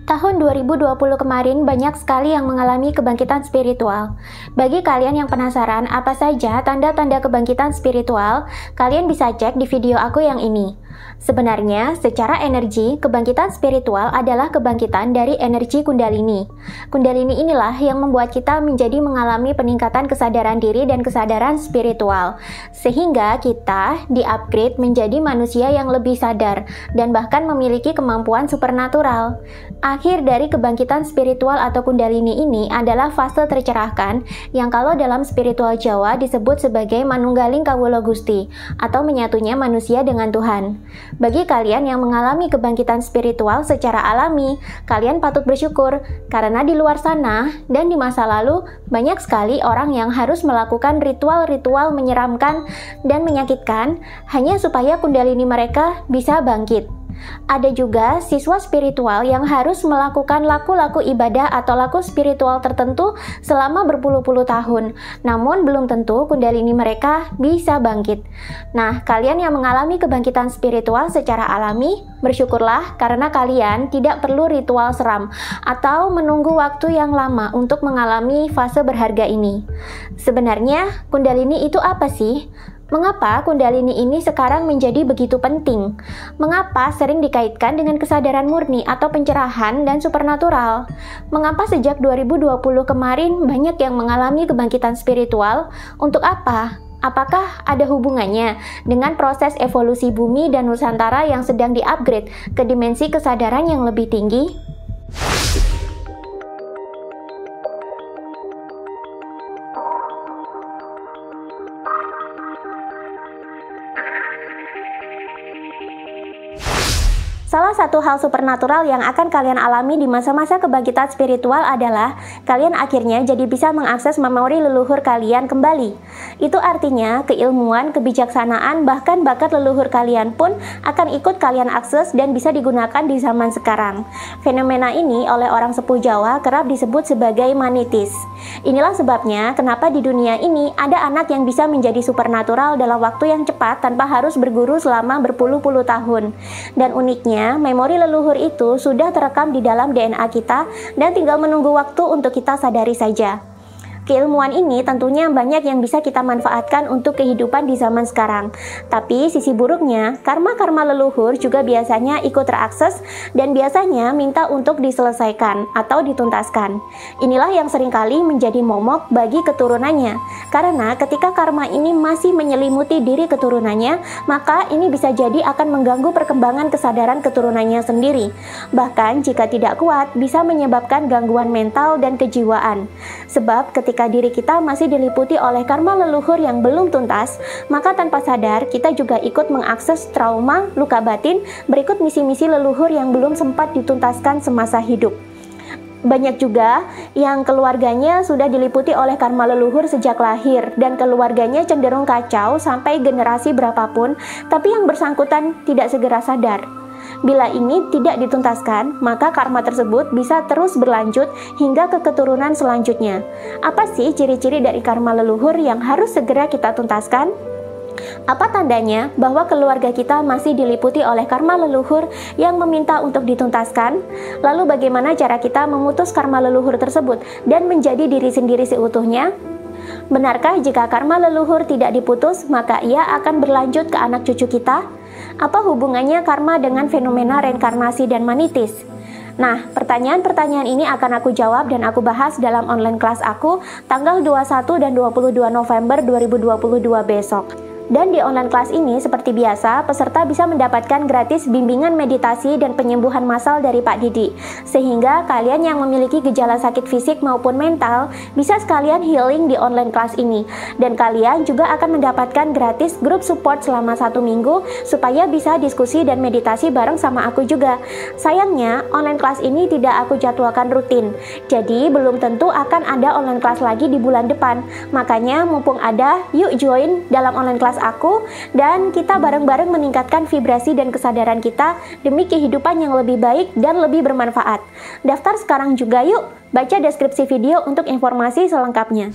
Tahun 2020 kemarin banyak sekali yang mengalami kebangkitan spiritual. Bagi kalian yang penasaran apa saja tanda-tanda kebangkitan spiritual, kalian bisa cek di video aku yang ini. Sebenarnya, secara energi, kebangkitan spiritual adalah kebangkitan dari energi Kundalini. Kundalini inilah yang membuat kita menjadi mengalami peningkatan kesadaran diri dan kesadaran spiritual, sehingga kita di-upgrade menjadi manusia yang lebih sadar dan bahkan memiliki kemampuan supernatural. Akhir dari kebangkitan spiritual atau Kundalini ini adalah fase tercerahkan yang kalau dalam spiritual Jawa disebut sebagai Manunggaling Kawula Gusti atau menyatunya manusia dengan Tuhan. Bagi kalian yang mengalami kebangkitan spiritual secara alami, kalian patut bersyukur karena di luar sana dan di masa lalu banyak sekali orang yang harus melakukan ritual-ritual menyeramkan dan menyakitkan hanya supaya Kundalini mereka bisa bangkit. Ada juga siswa spiritual yang harus melakukan laku-laku ibadah atau laku spiritual tertentu selama berpuluh-puluh tahun, namun belum tentu Kundalini mereka bisa bangkit. Nah, kalian yang mengalami kebangkitan spiritual secara alami, bersyukurlah karena kalian tidak perlu ritual seram atau menunggu waktu yang lama untuk mengalami fase berharga ini. Sebenarnya, Kundalini itu apa sih? Mengapa Kundalini ini sekarang menjadi begitu penting? Mengapa sering dikaitkan dengan kesadaran murni atau pencerahan dan supernatural? Mengapa sejak 2020 kemarin banyak yang mengalami kebangkitan spiritual? Untuk apa? Apakah ada hubungannya dengan proses evolusi bumi dan Nusantara yang sedang di-upgrade ke dimensi kesadaran yang lebih tinggi? Salah satu hal supernatural yang akan kalian alami di masa-masa kebangkitan spiritual adalah kalian akhirnya jadi bisa mengakses memori leluhur kalian kembali. Itu artinya keilmuan, kebijaksanaan, bahkan bakat leluhur kalian pun akan ikut kalian akses dan bisa digunakan di zaman sekarang. Fenomena ini oleh orang sepuh Jawa kerap disebut sebagai manitis. Inilah sebabnya kenapa di dunia ini ada anak yang bisa menjadi supernatural dalam waktu yang cepat tanpa harus berguru selama berpuluh-puluh tahun. Dan uniknya, memori leluhur itu sudah terekam di dalam DNA kita dan tinggal menunggu waktu untuk kita sadari saja. Keilmuan ini tentunya banyak yang bisa kita manfaatkan untuk kehidupan di zaman sekarang. Tapi sisi buruknya, karma-karma leluhur juga biasanya ikut terakses dan biasanya minta untuk diselesaikan atau dituntaskan. Inilah yang seringkali menjadi momok bagi keturunannya. Karena ketika karma ini masih menyelimuti diri keturunannya, maka ini bisa jadi akan mengganggu perkembangan kesadaran keturunannya sendiri. Bahkan jika tidak kuat, bisa menyebabkan gangguan mental dan kejiwaan. Sebab ketika diri kita masih diliputi oleh karma leluhur yang belum tuntas, maka tanpa sadar kita juga ikut mengakses trauma, luka batin, berikut misi-misi leluhur yang belum sempat dituntaskan semasa hidup. Banyak juga yang keluarganya sudah diliputi oleh karma leluhur sejak lahir dan keluarganya cenderung kacau sampai generasi berapapun, tapi yang bersangkutan tidak segera sadar. Bila ini tidak dituntaskan, maka karma tersebut bisa terus berlanjut hingga ke keturunan selanjutnya. Apa sih ciri-ciri dari karma leluhur yang harus segera kita tuntaskan? Apa tandanya bahwa keluarga kita masih diliputi oleh karma leluhur yang meminta untuk dituntaskan? Lalu bagaimana cara kita memutus karma leluhur tersebut dan menjadi diri sendiri seutuhnya? Benarkah jika karma leluhur tidak diputus, maka ia akan berlanjut ke anak cucu kita? Apa hubungannya karma dengan fenomena reinkarnasi dan manitis? Nah, pertanyaan-pertanyaan ini akan aku jawab dan aku bahas dalam online kelas aku tanggal 21 dan 22 November 2022 besok. Dan di online kelas ini, seperti biasa, peserta bisa mendapatkan gratis bimbingan meditasi dan penyembuhan massal dari Pak Didi. Sehingga kalian yang memiliki gejala sakit fisik maupun mental, bisa sekalian healing di online kelas ini. Dan kalian juga akan mendapatkan gratis grup support selama 1 minggu, supaya bisa diskusi dan meditasi bareng sama aku juga. Sayangnya, online kelas ini tidak aku jadwalkan rutin. Jadi, belum tentu akan ada online kelas lagi di bulan depan. Makanya, mumpung ada, yuk join dalam online kelas aku dan kita bareng-bareng meningkatkan vibrasi dan kesadaran kita demi kehidupan yang lebih baik dan lebih bermanfaat. Daftar sekarang juga yuk, baca deskripsi video untuk informasi selengkapnya.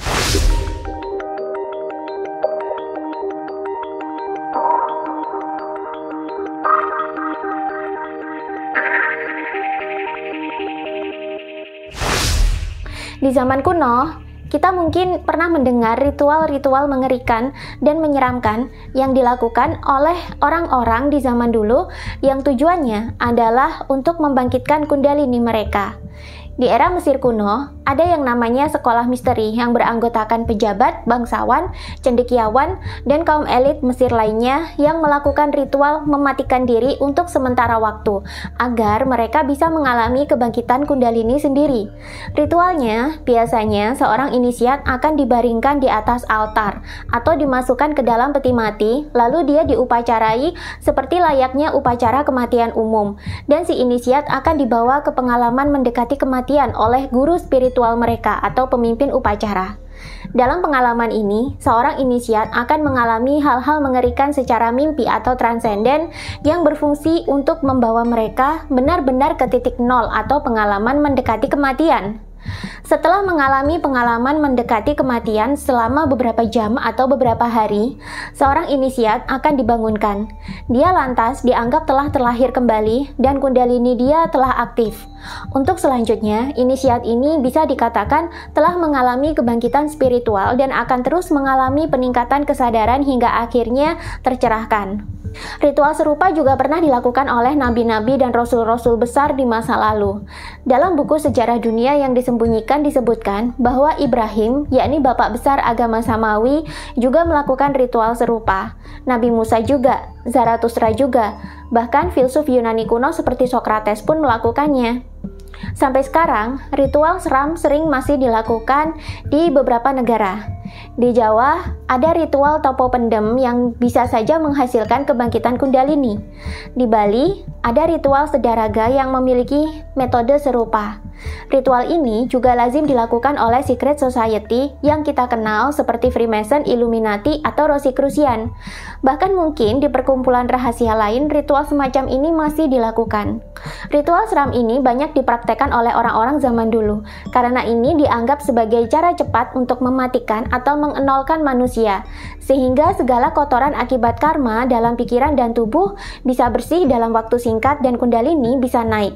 Di zaman kuno, kita mungkin pernah mendengar ritual-ritual mengerikan dan menyeramkan yang dilakukan oleh orang-orang di zaman dulu yang tujuannya adalah untuk membangkitkan kundalini mereka. Di era Mesir kuno, ada yang namanya sekolah misteri yang beranggotakan pejabat, bangsawan, cendekiawan, dan kaum elit Mesir lainnya yang melakukan ritual mematikan diri untuk sementara waktu, agar mereka bisa mengalami kebangkitan kundalini sendiri. Ritualnya, biasanya seorang inisiat akan dibaringkan di atas altar, atau dimasukkan ke dalam peti mati, lalu dia diupacarai seperti layaknya upacara kematian umum, dan si inisiat akan dibawa ke pengalaman mendekati kematian oleh guru spiritual mereka atau pemimpin upacara. Dalam pengalaman ini, seorang inisiat akan mengalami hal-hal mengerikan secara mimpi atau transenden yang berfungsi untuk membawa mereka benar-benar ke titik nol atau pengalaman mendekati kematian. Setelah mengalami pengalaman mendekati kematian selama beberapa jam atau beberapa hari, seorang inisiat akan dibangunkan. Dia lantas dianggap telah terlahir kembali dan kundalini dia telah aktif. Untuk selanjutnya, inisiat ini bisa dikatakan telah mengalami kebangkitan spiritual dan akan terus mengalami peningkatan kesadaran hingga akhirnya tercerahkan. Ritual serupa juga pernah dilakukan oleh nabi-nabi dan rasul-rasul besar di masa lalu. Dalam buku sejarah dunia yang disembunyikan disebutkan bahwa Ibrahim, yakni bapak besar agama Samawi, juga melakukan ritual serupa. Nabi Musa juga, Zarathustra juga, bahkan filsuf Yunani kuno seperti Sokrates pun melakukannya. Sampai sekarang, ritual seram sering masih dilakukan di beberapa negara. Di Jawa, ada ritual topo pendem yang bisa saja menghasilkan kebangkitan kundalini. Di Bali, ada ritual sedaraga yang memiliki metode serupa. Ritual ini juga lazim dilakukan oleh secret society yang kita kenal seperti Freemason, Illuminati, atau Rosicrucian. Bahkan mungkin di perkumpulan rahasia lain, ritual semacam ini masih dilakukan. Ritual seram ini banyak dipraktekkan oleh orang-orang zaman dulu, karena ini dianggap sebagai cara cepat untuk mematikan atau mengenolkan manusia, sehingga segala kotoran akibat karma dalam pikiran dan tubuh bisa bersih dalam waktu singkat dan kundalini bisa naik.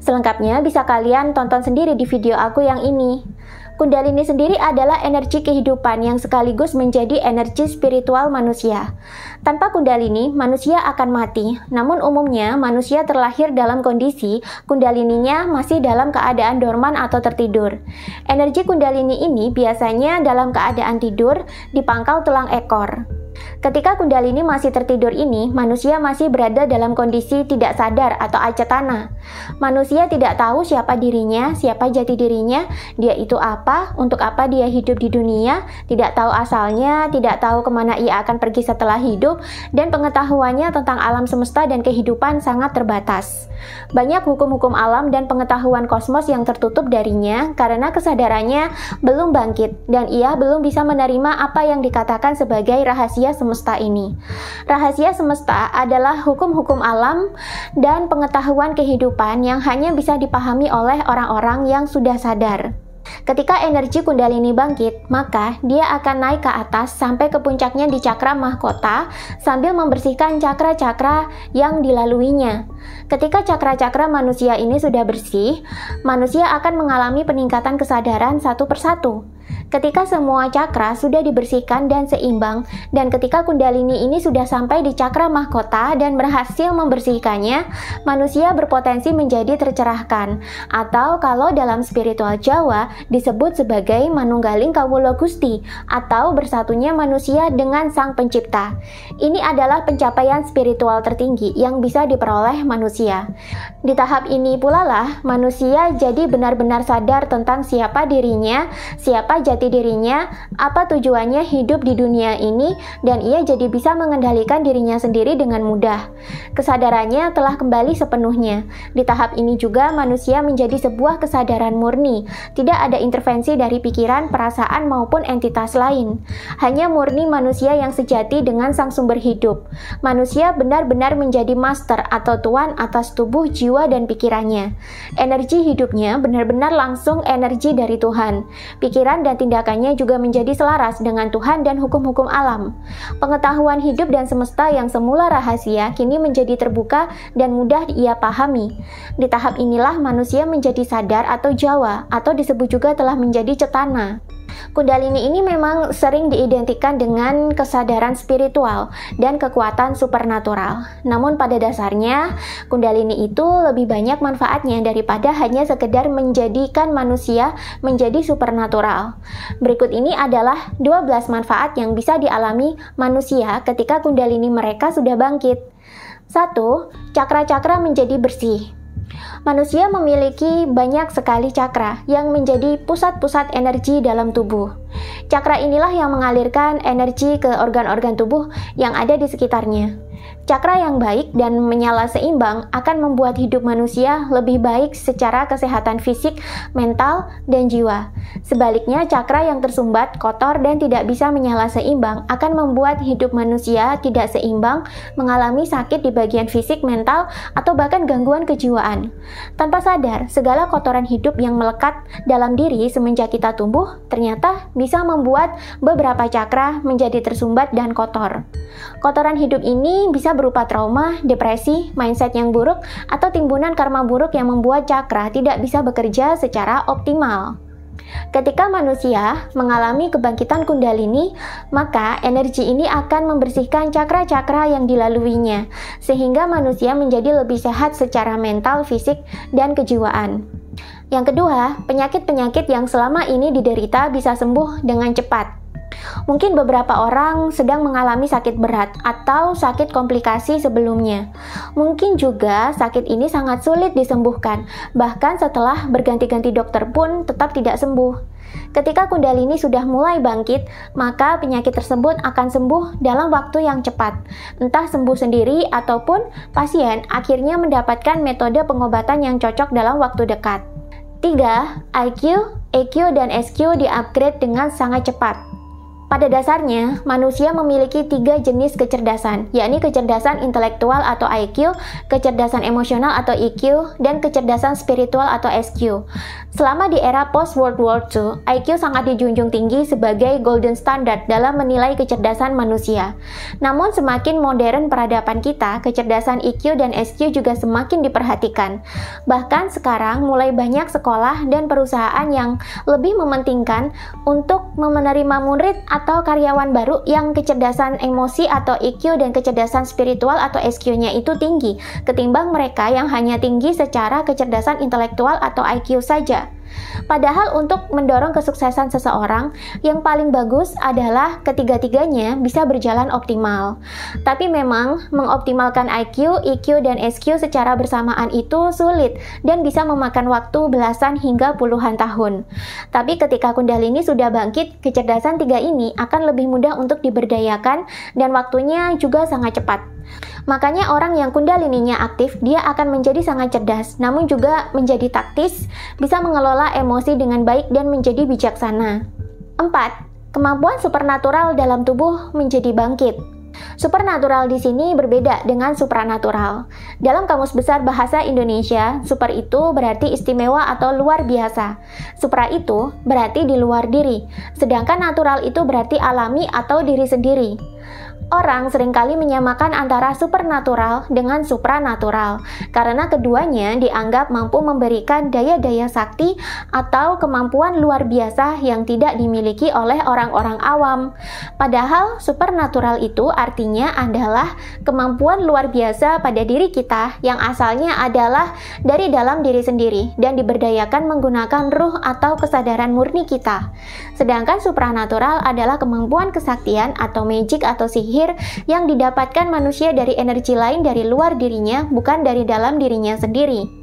Selengkapnya bisa kalian tonton sendiri di video aku yang ini. Kundalini sendiri adalah energi kehidupan yang sekaligus menjadi energi spiritual manusia. Tanpa kundalini, manusia akan mati. Namun umumnya, manusia terlahir dalam kondisi kundalininya masih dalam keadaan dorman atau tertidur. Energi kundalini ini biasanya dalam keadaan tidur di pangkal tulang ekor. Ketika kundalini masih tertidur ini, manusia masih berada dalam kondisi tidak sadar atau acetana. Manusia tidak tahu siapa dirinya, siapa jati dirinya, dia itu apa, untuk apa dia hidup di dunia, tidak tahu asalnya, tidak tahu kemana ia akan pergi setelah hidup, dan pengetahuannya tentang alam semesta dan kehidupan sangat terbatas. Banyak hukum-hukum alam dan pengetahuan kosmos yang tertutup darinya karena kesadarannya belum bangkit, dan ia belum bisa menerima apa yang dikatakan sebagai rahasia semesta ini. Rahasia semesta adalah hukum-hukum alam dan pengetahuan kehidupan yang hanya bisa dipahami oleh orang-orang yang sudah sadar. Ketika energi kundalini bangkit, maka dia akan naik ke atas sampai ke puncaknya di cakra mahkota sambil membersihkan cakra-cakra yang dilaluinya. Ketika cakra-cakra manusia ini sudah bersih, manusia akan mengalami peningkatan kesadaran satu persatu. Ketika semua cakra sudah dibersihkan dan seimbang, dan ketika kundalini ini sudah sampai di cakra mahkota dan berhasil membersihkannya, manusia berpotensi menjadi tercerahkan, atau kalau dalam spiritual Jawa disebut sebagai manunggaling kawula Gusti, atau bersatunya manusia dengan Sang Pencipta. Ini adalah pencapaian spiritual tertinggi yang bisa diperoleh manusia. Di tahap ini pula lah manusia jadi benar-benar sadar tentang siapa dirinya, siapa jati dirinya, apa tujuannya hidup di dunia ini, dan ia jadi bisa mengendalikan dirinya sendiri dengan mudah. Kesadarannya telah kembali sepenuhnya. Di tahap ini juga manusia menjadi sebuah kesadaran murni, tidak ada intervensi dari pikiran, perasaan, maupun entitas lain. Hanya murni manusia yang sejati dengan sang sumber hidup. Manusia benar-benar menjadi master atau tuan atas tubuh, jiwa, dan pikirannya. Energi hidupnya benar-benar langsung energi dari Tuhan. Pikiran dan tindakan tindakannya juga menjadi selaras dengan Tuhan dan hukum-hukum alam. Pengetahuan hidup dan semesta yang semula rahasia kini menjadi terbuka dan mudah ia pahami. Di tahap inilah manusia menjadi sadar atau jawa, atau disebut juga telah menjadi cetana. Kundalini ini memang sering diidentikan dengan kesadaran spiritual dan kekuatan supernatural. Namun pada dasarnya, Kundalini itu lebih banyak manfaatnya daripada hanya sekedar menjadikan manusia menjadi supernatural. Berikut ini adalah 12 manfaat yang bisa dialami manusia ketika Kundalini mereka sudah bangkit. 1. Cakra-cakra menjadi bersih. Manusia memiliki banyak sekali cakra yang menjadi pusat-pusat energi dalam tubuh. Cakra inilah yang mengalirkan energi ke organ-organ tubuh yang ada di sekitarnya. Cakra yang baik dan menyala seimbang akan membuat hidup manusia lebih baik secara kesehatan fisik, mental, dan jiwa. Sebaliknya, cakra yang tersumbat, kotor, dan tidak bisa menyala seimbang akan membuat hidup manusia tidak seimbang, mengalami sakit di bagian fisik, mental, atau bahkan gangguan kejiwaan. Tanpa sadar, segala kotoran hidup yang melekat dalam diri semenjak kita tumbuh ternyata bisa membuat beberapa cakra menjadi tersumbat dan kotor. Kotoran hidup ini bisa berupa trauma, depresi, mindset yang buruk, atau timbunan karma buruk yang membuat cakra tidak bisa bekerja secara optimal. Ketika manusia mengalami kebangkitan Kundalini, maka energi ini akan membersihkan cakra-cakra yang dilaluinya, sehingga manusia menjadi lebih sehat secara mental, fisik, dan kejiwaan. Yang kedua, penyakit-penyakit yang selama ini diderita bisa sembuh dengan cepat. Mungkin beberapa orang sedang mengalami sakit berat atau sakit komplikasi sebelumnya. Mungkin juga sakit ini sangat sulit disembuhkan, bahkan setelah berganti-ganti dokter pun tetap tidak sembuh. Ketika Kundalini sudah mulai bangkit, maka penyakit tersebut akan sembuh dalam waktu yang cepat. Entah sembuh sendiri ataupun pasien akhirnya mendapatkan metode pengobatan yang cocok dalam waktu dekat. 3. IQ, EQ, dan SQ di-upgrade dengan sangat cepat. Pada dasarnya, manusia memiliki 3 jenis kecerdasan, yakni kecerdasan intelektual atau IQ, kecerdasan emosional atau EQ, dan kecerdasan spiritual atau SQ. Selama di era post-World War II, IQ sangat dijunjung tinggi sebagai golden standard dalam menilai kecerdasan manusia. Namun semakin modern peradaban kita, kecerdasan EQ dan SQ juga semakin diperhatikan. Bahkan sekarang mulai banyak sekolah dan perusahaan yang lebih mementingkan untuk menerima murid atau karyawan baru yang kecerdasan emosi atau EQ dan kecerdasan spiritual atau SQ-nya itu tinggi ketimbang mereka yang hanya tinggi secara kecerdasan intelektual atau IQ saja. Padahal untuk mendorong kesuksesan seseorang, yang paling bagus adalah ketiga-tiganya bisa berjalan optimal. Tapi memang mengoptimalkan IQ, EQ, dan SQ secara bersamaan itu sulit dan bisa memakan waktu belasan hingga puluhan tahun. Tapi ketika Kundalini sudah bangkit, kecerdasan tiga ini akan lebih mudah untuk diberdayakan dan waktunya juga sangat cepat. Makanya orang yang Kundalininya aktif, dia akan menjadi sangat cerdas, namun juga menjadi taktis, bisa mengelola emosi dengan baik dan menjadi bijaksana. 4. Kemampuan supernatural dalam tubuh menjadi bangkit. Supernatural di sini berbeda dengan supranatural. Dalam Kamus Besar Bahasa Indonesia, super itu berarti istimewa atau luar biasa. Supra itu berarti di luar diri, sedangkan natural itu berarti alami atau diri sendiri. Orang seringkali menyamakan antara supernatural dengan supranatural karena keduanya dianggap mampu memberikan daya-daya sakti atau kemampuan luar biasa yang tidak dimiliki oleh orang-orang awam. Padahal supernatural itu artinya adalah kemampuan luar biasa pada diri kita yang asalnya adalah dari dalam diri sendiri dan diberdayakan menggunakan ruh atau kesadaran murni kita. Sedangkan supranatural adalah kemampuan kesaktian atau magic atau sihir yang didapatkan manusia dari energi lain dari luar dirinya, bukan dari dalam dirinya sendiri.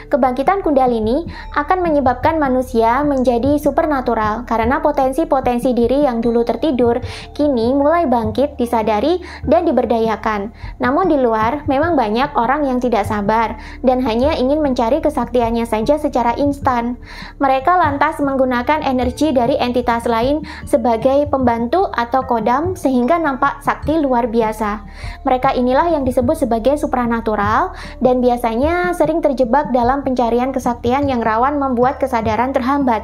Kebangkitan Kundalini akan menyebabkan manusia menjadi supernatural karena potensi-potensi diri yang dulu tertidur kini mulai bangkit, disadari, dan diberdayakan. Namun di luar memang banyak orang yang tidak sabar dan hanya ingin mencari kesaktiannya saja secara instan. Mereka lantas menggunakan energi dari entitas lain sebagai pembantu atau kodam sehingga nampak sakti luar biasa. Mereka inilah yang disebut sebagai supranatural dan biasanya sering terjebak dalam pencarian kesaktian yang rawan membuat kesadaran terhambat.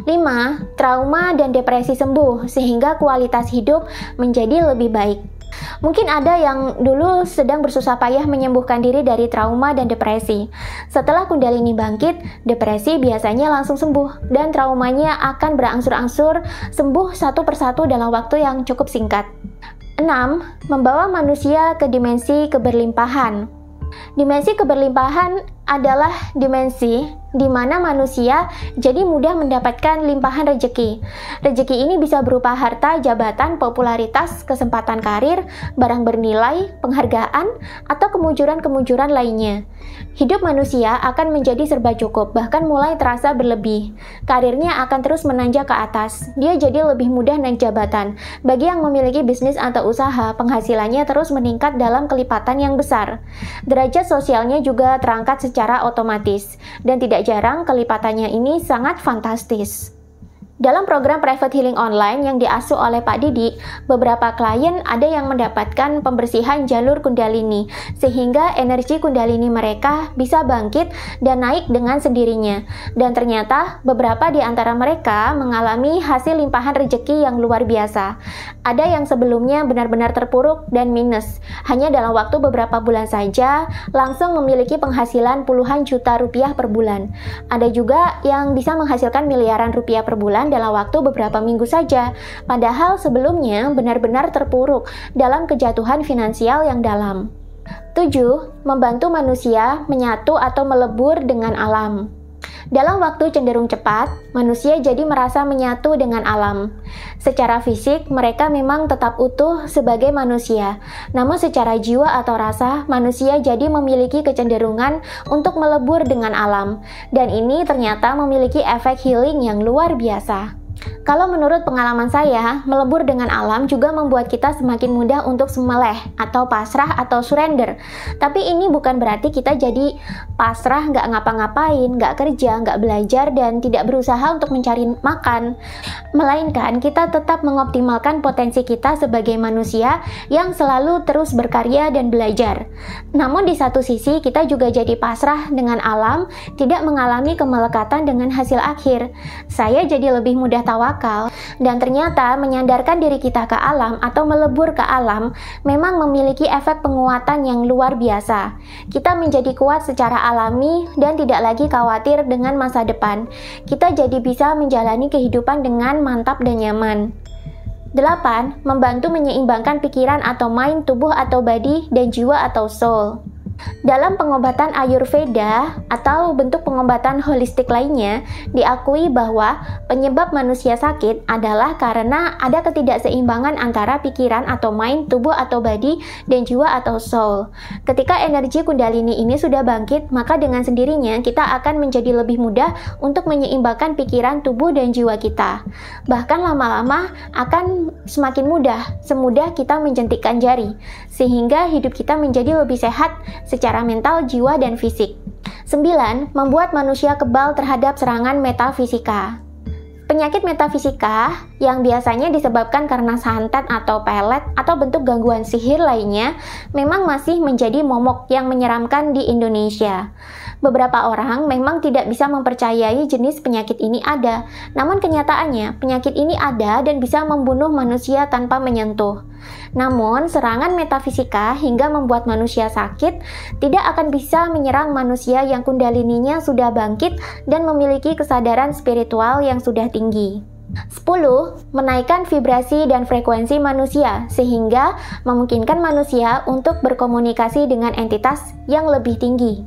5. Trauma dan depresi sembuh sehingga kualitas hidup menjadi lebih baik. Mungkin ada yang dulu sedang bersusah payah menyembuhkan diri dari trauma dan depresi. Setelah Kundalini bangkit, depresi biasanya langsung sembuh dan traumanya akan berangsur-angsur sembuh satu persatu dalam waktu yang cukup singkat. 6. Membawa manusia ke dimensi keberlimpahan. Dimensi keberlimpahan adalah dimensi di mana manusia jadi mudah mendapatkan limpahan rejeki. Rejeki ini bisa berupa harta, jabatan, popularitas, kesempatan karir, barang bernilai, penghargaan, atau kemujuran-kemujuran lainnya. Hidup manusia akan menjadi serba cukup, bahkan mulai terasa berlebih. Karirnya akan terus menanjak ke atas. Dia jadi lebih mudah naik jabatan. Bagi yang memiliki bisnis atau usaha, penghasilannya terus meningkat dalam kelipatan yang besar. Derajat sosialnya juga terangkat secara otomatis, dan tidak jarang kelipatannya ini sangat fantastis. Dalam program private healing online yang diasuh oleh Pak Didi, beberapa klien ada yang mendapatkan pembersihan jalur Kundalini, sehingga energi Kundalini mereka bisa bangkit dan naik dengan sendirinya. Dan ternyata beberapa di antara mereka mengalami hasil limpahan rejeki yang luar biasa. Ada yang sebelumnya benar-benar terpuruk dan minus, hanya dalam waktu beberapa bulan saja langsung memiliki penghasilan puluhan juta rupiah per bulan. Ada juga yang bisa menghasilkan miliaran rupiah per bulan dalam waktu beberapa minggu saja, padahal sebelumnya benar-benar terpuruk dalam kejatuhan finansial yang dalam. 7. Membantu manusia menyatu atau melebur dengan alam. Dalam waktu cenderung cepat, manusia jadi merasa menyatu dengan alam. Secara fisik, mereka memang tetap utuh sebagai manusia. Namun secara jiwa atau rasa, manusia jadi memiliki kecenderungan untuk melebur dengan alam. Dan ini ternyata memiliki efek healing yang luar biasa. Kalau menurut pengalaman saya, melebur dengan alam juga membuat kita semakin mudah untuk semeleh atau pasrah atau surrender. Tapi ini bukan berarti kita jadi pasrah, nggak ngapa-ngapain, nggak kerja, nggak belajar, dan tidak berusaha untuk mencari makan. Melainkan kita tetap mengoptimalkan potensi kita sebagai manusia yang selalu terus berkarya dan belajar. Namun di satu sisi kita juga jadi pasrah dengan alam, tidak mengalami kemelekatan dengan hasil akhir. Saya jadi lebih mudah tawakal, dan ternyata menyandarkan diri kita ke alam atau melebur ke alam memang memiliki efek penguatan yang luar biasa. Kita menjadi kuat secara alami dan tidak lagi khawatir dengan masa depan. Kita jadi bisa menjalani kehidupan dengan mantap dan nyaman. 8. Membantu menyeimbangkan pikiran atau mind, tubuh atau body, dan jiwa atau soul. Dalam pengobatan Ayurveda atau bentuk pengobatan holistik lainnya, diakui bahwa penyebab manusia sakit adalah karena ada ketidakseimbangan antara pikiran atau mind, tubuh atau body, dan jiwa atau soul. Ketika energi Kundalini ini sudah bangkit, maka dengan sendirinya kita akan menjadi lebih mudah untuk menyeimbangkan pikiran, tubuh, dan jiwa kita. Bahkan lama-lama akan semakin mudah, semudah kita menjentikkan jari, sehingga hidup kita menjadi lebih sehat secara mental, jiwa, dan fisik. 9. Membuat manusia kebal terhadap serangan metafisika. Penyakit metafisika yang biasanya disebabkan karena santet atau pelet atau bentuk gangguan sihir lainnya memang masih menjadi momok yang menyeramkan di Indonesia. Beberapa orang memang tidak bisa mempercayai jenis penyakit ini ada, namun kenyataannya penyakit ini ada dan bisa membunuh manusia tanpa menyentuh. Namun, serangan metafisika hingga membuat manusia sakit tidak akan bisa menyerang manusia yang kundalininya sudah bangkit dan memiliki kesadaran spiritual yang sudah tinggi. 10. Menaikkan vibrasi dan frekuensi manusia sehingga memungkinkan manusia untuk berkomunikasi dengan entitas yang lebih tinggi.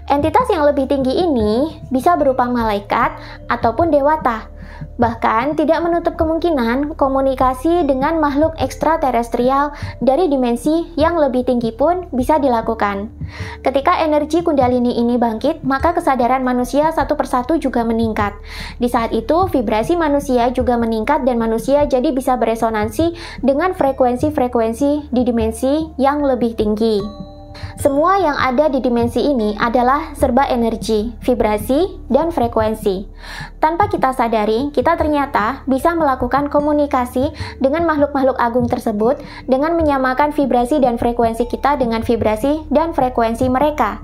Entitas yang lebih tinggi ini bisa berupa malaikat ataupun dewata. Bahkan tidak menutup kemungkinan komunikasi dengan makhluk ekstraterestrial dari dimensi yang lebih tinggi pun bisa dilakukan. Ketika energi Kundalini ini bangkit, maka kesadaran manusia satu persatu juga meningkat. Di saat itu, vibrasi manusia juga meningkat dan manusia jadi bisa beresonansi dengan frekuensi-frekuensi di dimensi yang lebih tinggi. Semua yang ada di dimensi ini adalah serba energi, vibrasi, dan frekuensi. Tanpa kita sadari, kita ternyata bisa melakukan komunikasi dengan makhluk-makhluk agung tersebut dengan menyamakan vibrasi dan frekuensi kita dengan vibrasi dan frekuensi mereka.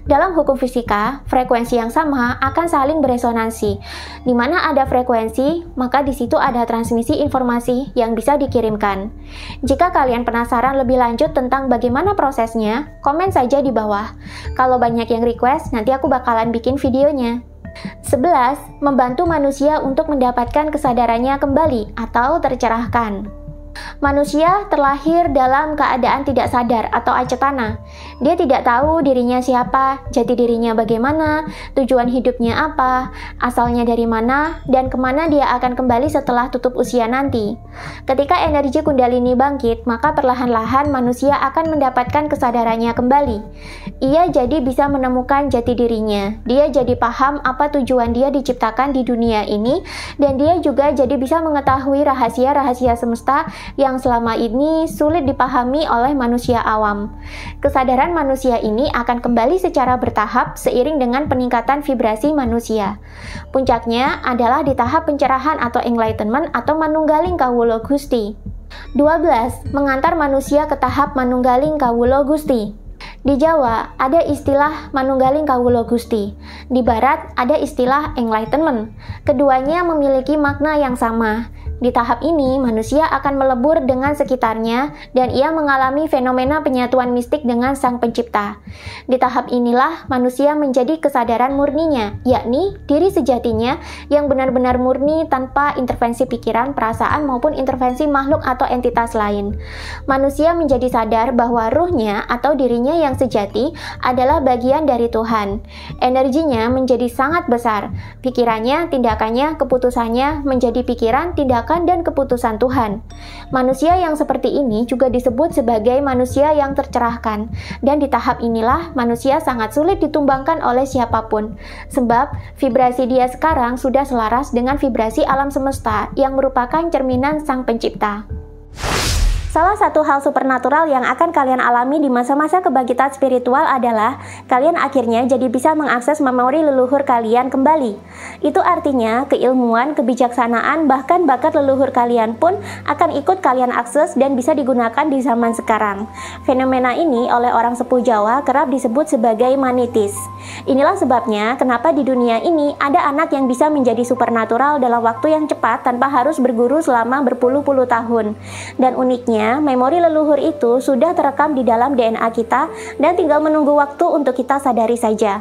Dalam hukum fisika, frekuensi yang sama akan saling beresonansi. Di mana ada frekuensi, maka di situ ada transmisi informasi yang bisa dikirimkan. Jika kalian penasaran lebih lanjut tentang bagaimana prosesnya, komen saja di bawah. Kalau banyak yang request, nanti aku bakalan bikin videonya. 11. Membantu manusia untuk mendapatkan kesadarannya kembali atau tercerahkan. Manusia terlahir dalam keadaan tidak sadar atau acetana. Dia tidak tahu dirinya siapa, jati dirinya bagaimana, tujuan hidupnya apa, asalnya dari mana, dan kemana dia akan kembali setelah tutup usia nanti. Ketika energi Kundalini bangkit, maka perlahan-lahan manusia akan mendapatkan kesadarannya kembali. Ia jadi bisa menemukan jati dirinya. Dia jadi paham apa tujuan dia diciptakan di dunia ini, dan dia juga jadi bisa mengetahui rahasia-rahasia semesta yang selama ini sulit dipahami oleh manusia awam. Kesadaran manusia ini akan kembali secara bertahap seiring dengan peningkatan vibrasi manusia. Puncaknya adalah di tahap pencerahan atau enlightenment atau manunggaling kawula Gusti. 12. Mengantar manusia ke tahap manunggaling kawula Gusti. Di Jawa ada istilah manunggaling kawula Gusti. Di Barat ada istilah enlightenment. Keduanya memiliki makna yang sama. Di tahap ini, manusia akan melebur dengan sekitarnya dan ia mengalami fenomena penyatuan mistik dengan Sang Pencipta. Di tahap inilah manusia menjadi kesadaran murninya, yakni diri sejatinya yang benar-benar murni tanpa intervensi pikiran, perasaan maupun intervensi makhluk atau entitas lain. Manusia menjadi sadar bahwa ruhnya atau dirinya yang sejati adalah bagian dari Tuhan. Energinya menjadi sangat besar. Pikirannya, tindakannya, keputusannya menjadi pikiran, tindakan, dan keputusan Tuhan. Manusia yang seperti ini juga disebut sebagai manusia yang tercerahkan, dan di tahap inilah manusia sangat sulit ditumbangkan oleh siapapun, sebab vibrasi dia sekarang sudah selaras dengan vibrasi alam semesta yang merupakan cerminan Sang Pencipta. Salah satu hal supernatural yang akan kalian alami di masa-masa kebangkitan spiritual adalah kalian akhirnya jadi bisa mengakses memori leluhur kalian kembali. Itu artinya keilmuan, kebijaksanaan, bahkan bakat leluhur kalian pun akan ikut kalian akses dan bisa digunakan di zaman sekarang. Fenomena ini oleh orang sepuh Jawa kerap disebut sebagai manitis. Inilah sebabnya kenapa di dunia ini ada anak yang bisa menjadi supernatural dalam waktu yang cepat tanpa harus berguru selama berpuluh-puluh tahun. Dan uniknya, memori leluhur itu sudah terekam di dalam DNA kita dan tinggal menunggu waktu untuk kita sadari saja.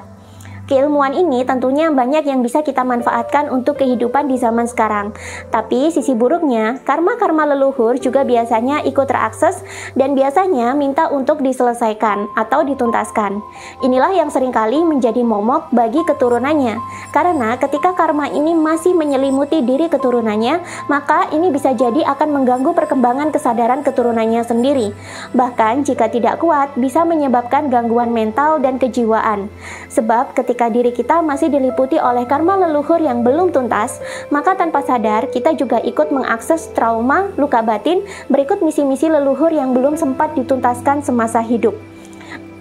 Keilmuan ini tentunya banyak yang bisa kita manfaatkan untuk kehidupan di zaman sekarang. Tapi sisi buruknya, karma-karma leluhur juga biasanya ikut terakses dan biasanya minta untuk diselesaikan atau dituntaskan. Inilah yang seringkali menjadi momok bagi keturunannya. Karena ketika karma ini masih menyelimuti diri keturunannya, maka ini bisa jadi akan mengganggu perkembangan kesadaran keturunannya sendiri. Bahkan jika tidak kuat, bisa menyebabkan gangguan mental dan kejiwaan. Sebab ketika diri kita masih diliputi oleh karma leluhur yang belum tuntas, maka tanpa sadar kita juga ikut mengakses trauma, luka batin, berikut misi-misi leluhur yang belum sempat dituntaskan semasa hidup.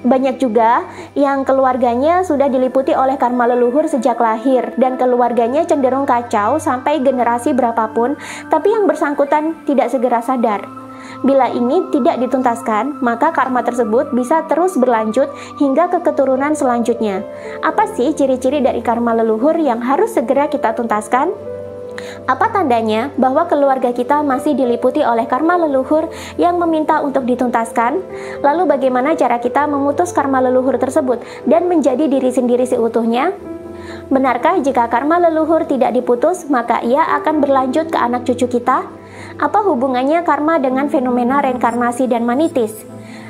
Banyak juga yang keluarganya sudah diliputi oleh karma leluhur sejak lahir dan keluarganya cenderung kacau sampai generasi berapapun, tapi yang bersangkutan tidak segera sadar. Bila ini tidak dituntaskan, maka karma tersebut bisa terus berlanjut hingga ke keturunan selanjutnya. Apa sih ciri-ciri dari karma leluhur yang harus segera kita tuntaskan? Apa tandanya bahwa keluarga kita masih diliputi oleh karma leluhur yang meminta untuk dituntaskan? Lalu bagaimana cara kita memutus karma leluhur tersebut dan menjadi diri sendiri seutuhnya? Benarkah jika karma leluhur tidak diputus, maka ia akan berlanjut ke anak cucu kita? Apa hubungannya karma dengan fenomena reinkarnasi dan manitis?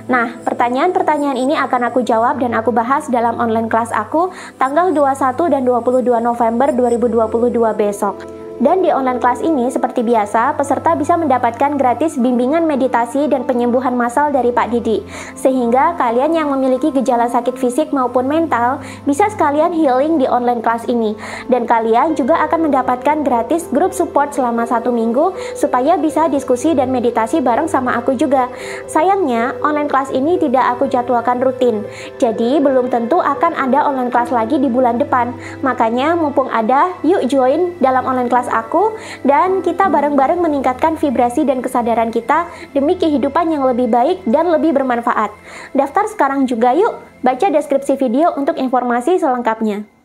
Nah, pertanyaan-pertanyaan ini akan aku jawab dan aku bahas dalam online kelas aku tanggal 21 dan 22 November 2022 besok. Dan di online kelas ini, seperti biasa, peserta bisa mendapatkan gratis bimbingan meditasi dan penyembuhan massal dari Pak Didi. Sehingga kalian yang memiliki gejala sakit fisik maupun mental, bisa sekalian healing di online kelas ini. Dan kalian juga akan mendapatkan gratis grup support selama 1 minggu, supaya bisa diskusi dan meditasi bareng sama aku juga. Sayangnya, online kelas ini tidak aku jadwalkan rutin. Jadi, belum tentu akan ada online kelas lagi di bulan depan. Makanya, mumpung ada, yuk join dalam online kelas podcast aku, dan kita bareng-bareng meningkatkan vibrasi dan kesadaran kita demi kehidupan yang lebih baik dan lebih bermanfaat. Daftar sekarang juga yuk, baca deskripsi video untuk informasi selengkapnya.